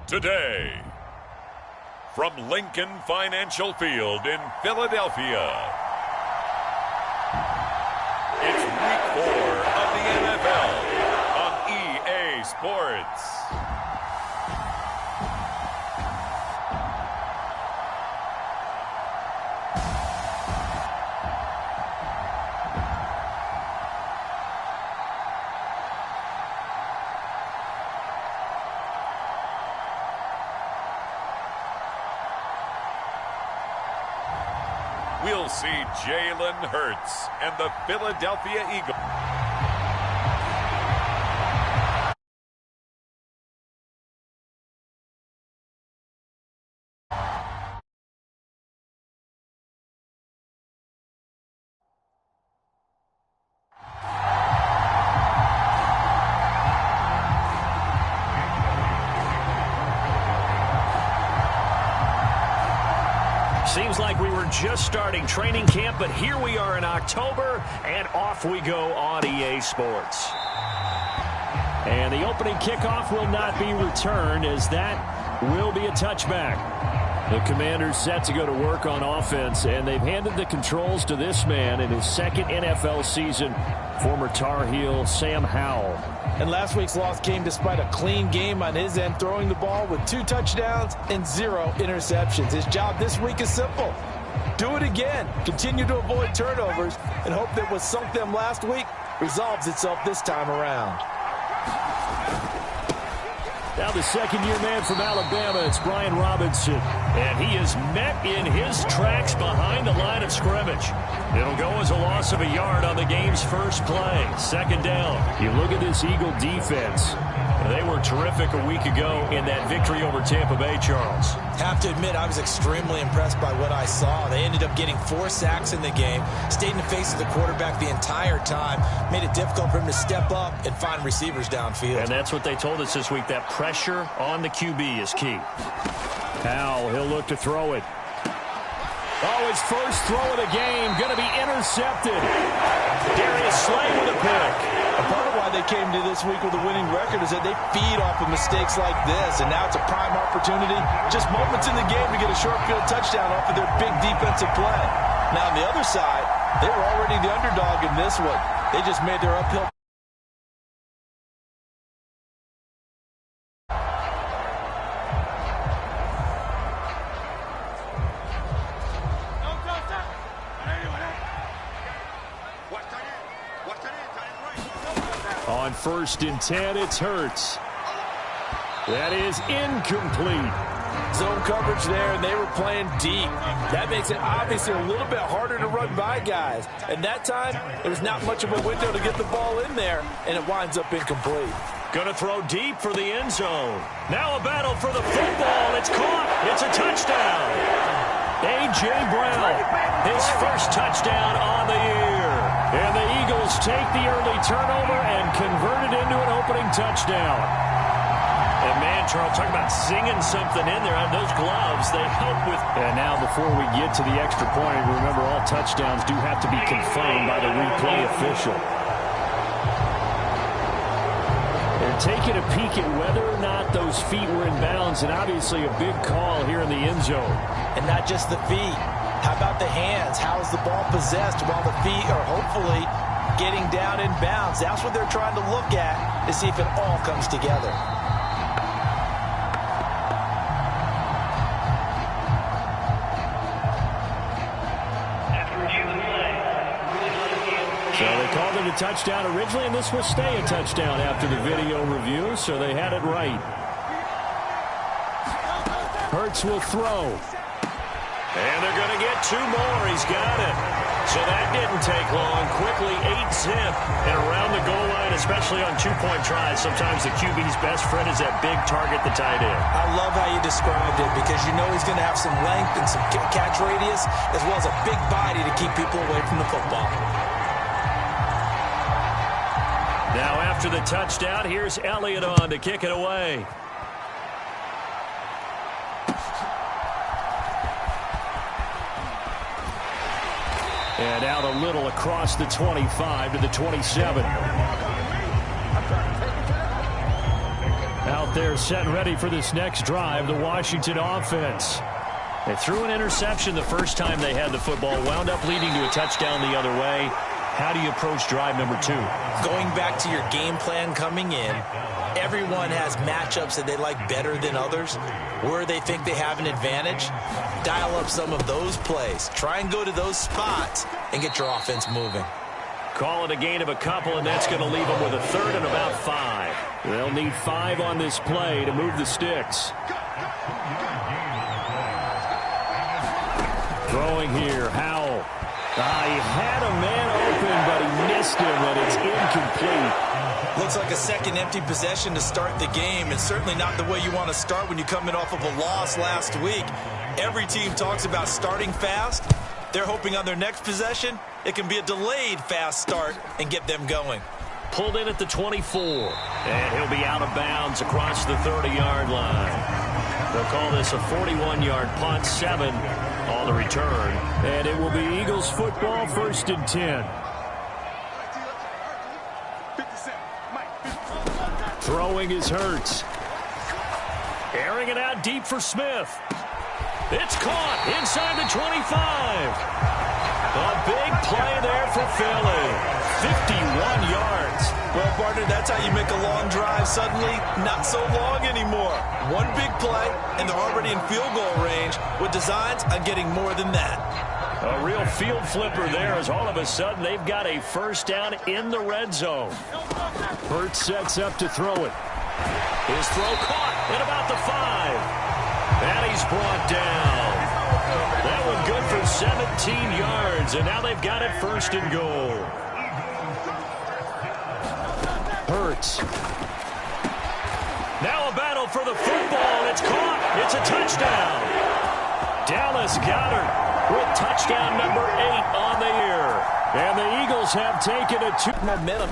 Today, from Lincoln Financial Field in Philadelphia, it's Week 4 of the NFL on EA Sports. We'll see Jalen Hurts and the Philadelphia Eagles. Seems like we were just starting training camp, but here we are in October, and off we go on EA Sports. And the opening kickoff will not be returned, as that will be a touchback. The Commanders set to go to work on offense, and they've handed the controls to this man in his second NFL season, former Tar Heel Sam Howell. And last week's loss came despite a clean game on his end, throwing the ball with 2 touchdowns and 0 interceptions. His job this week is simple. Do it again. Continue to avoid turnovers and hope that what sunk them last week resolves itself this time around. Now the second-year man from Alabama, it's Brian Robinson. And he is met in his tracks behind the line of scrimmage. It'll go as a loss of a yard on the game's first play. Second down. You look at this Eagle defense. They were terrific a week ago in that victory over Tampa Bay, Charles. Have to admit, I was extremely impressed by what I saw. They ended up getting 4 sacks in the game, stayed in the face of the quarterback the entire time, made it difficult for him to step up and find receivers downfield. And that's what they told us this week, that pressure on the QB is key. Howell, he'll look to throw it. Oh, his first throw of the game, going to be intercepted. Darius Slay with a pick. A part of why they came to this week with a winning record is that they feed off of mistakes like this, and now it's a prime opportunity, just moments in the game to get a short field touchdown off of their big defensive play. Now, on the other side, they were already the underdog in this one. They just made their uphill. On 1st and 10, it's Hurts. That is incomplete. Zone coverage there, and they were playing deep. That makes it obviously a little bit harder to run by guys. And that time, there was not much of a window to get the ball in there, and it winds up incomplete. Going to throw deep for the end zone. Now a battle for the football. It's caught. It's a touchdown. A.J. Brown, his first touchdown on the year. And the Eagles take the early turnover and convert it into an opening touchdown. And man, Charles, talk about singing something in there. Those gloves, they help with. And now before we get to the extra point, remember all touchdowns do have to be confirmed by the replay official. They're taking a peek at whether or not those feet were in bounds, and obviously a big call here in the end zone. And not just the feet. How about the hands? How is the ball possessed while the feet are hopefully getting down in bounds? That's what they're trying to look at to see if it all comes together. So they called it a touchdown originally, and this will stay a touchdown after the video review, so they had it right. Hurts will throw. And they're going to get 2 more. He's got it. So that didn't take long. Quickly, 8-zip. And around the goal line, especially on 2-point tries, sometimes the QB's best friend is that big target, the tight end. I love how you described it because you know he's going to have some length and some catch radius as well as a big body to keep people away from the football. Now after the touchdown, here's Elliott on to kick it away. And out a little across the 25 to the 27. Now there set and ready for this next drive, the Washington offense. They threw an interception the first time they had the football, wound up leading to a touchdown the other way. How do you approach drive number 2? Going back to your game plan coming in, everyone has matchups that they like better than others. Where they think they have an advantage, dial up some of those plays. Try and go to those spots and get your offense moving. Call it a gain of a couple, and that's going to leave them with a third and about 5. They'll need 5 on this play to move the sticks. Throwing here, Howell. He had a man open, but he missed him, and it's incomplete. Looks like a second empty possession to start the game, and certainly not the way you want to start when you come in off of a loss last week. Every team talks about starting fast. They're hoping on their next possession, it can be a delayed fast start and get them going. Pulled in at the 24, and he'll be out of bounds across the 30-yard line. They'll call this a 41-yard punt, 7 on the return, and it will be Eagles football, 1st and 10. Throwing is Hurts. Airing it out deep for Smith. It's caught inside the 25. A big play there for Philly. 51 yards. Well, partner, that's how you make a long drive suddenly not so long anymore. One big play, and they're already in field goal range with designs on getting more than that. A real field flipper there as all of a sudden they've got a first down in the red zone. Hurts sets up to throw it. His throw caught at about the 5. And he's brought down. That one good for 17 yards, and now they've got it 1st and goal. Hurts. Now a battle for the football. It's caught. It's a touchdown. Dallas Goedert with touchdown number 8 on the year. And the Eagles have taken a 2 momentum.